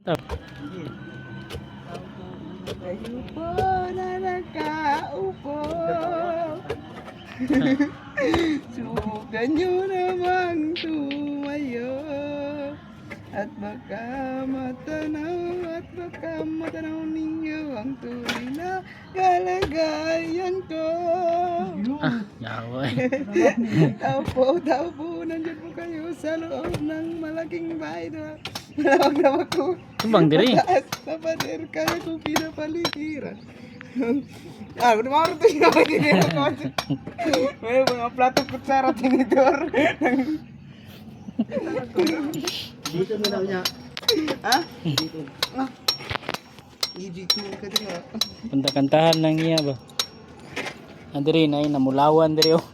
Oh. Kayo po na nakaupo. Subukan nyo namang tumayo. At baka matanaw ninyo ang tunay na kalagayan ko. Ah, yawa eh. Tao po, nandyan po kayo sa loob ng malaking bahay na malawag na ako. Tumbang diri. Mataas na pader, kaya ko pinapaligiran. Dumaro to siya. May mga plato kutsara tinidor. Dito mo daw niya. Ha? Dito. Dito ka din. Kanta-kantahan lang iya ba. Andiri na namulawan diri oh.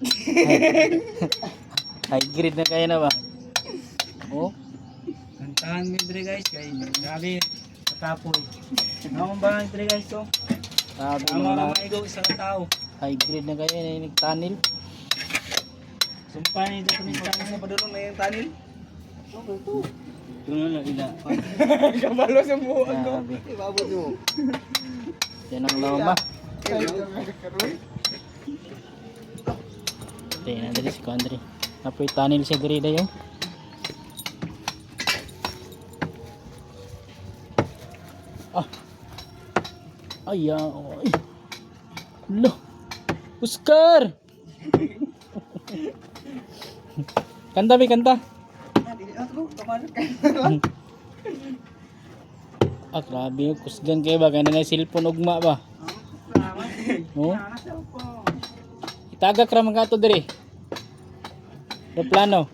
High grade na kayo na ba? Oh. Kantahan mo dre guys kay grabe katapoy. Naman ba dre guys to? Sabi Tama mo na na maigo sa tao. high grade na kayo na nagtanil. Sumpay dito ni kanina sa padulong na yung tanil. Tuno na ila. Kabalo sa buwan ko. Grabe. Ibabot mo. Yan ang lama. Kayo ka karoy. Tayo na dali si Kuandre. Apoy tanil siya diri dayo. Ah. Ay, ay. Lo. Oscar. Kanta bi kanta. Ah, grabe. Kusgan kayo ba? Kaya na cellphone ugma ba? No? Itagak ra mga ato diri. Do plano.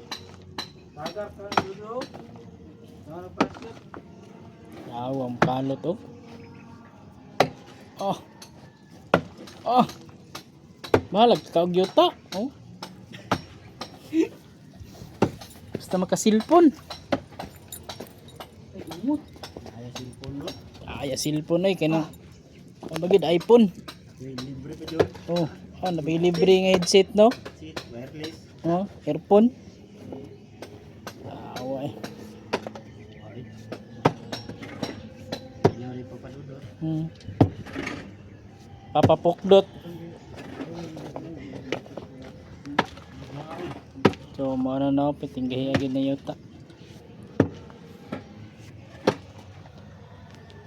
Yaw, ang palot oh. Oh. Oh. Mahalag ka og yuta. Oh. Basta maka-cellphone. Ay, cellphone ay kaya ang bagid iPhone. Libre pa jud. Oh, nabi libre nga headset no? Seat wireless. Oh, earphone. Awa eh. Nyari pa padudor. Papapukdot. So, mo na pitinggahi agad na yuta.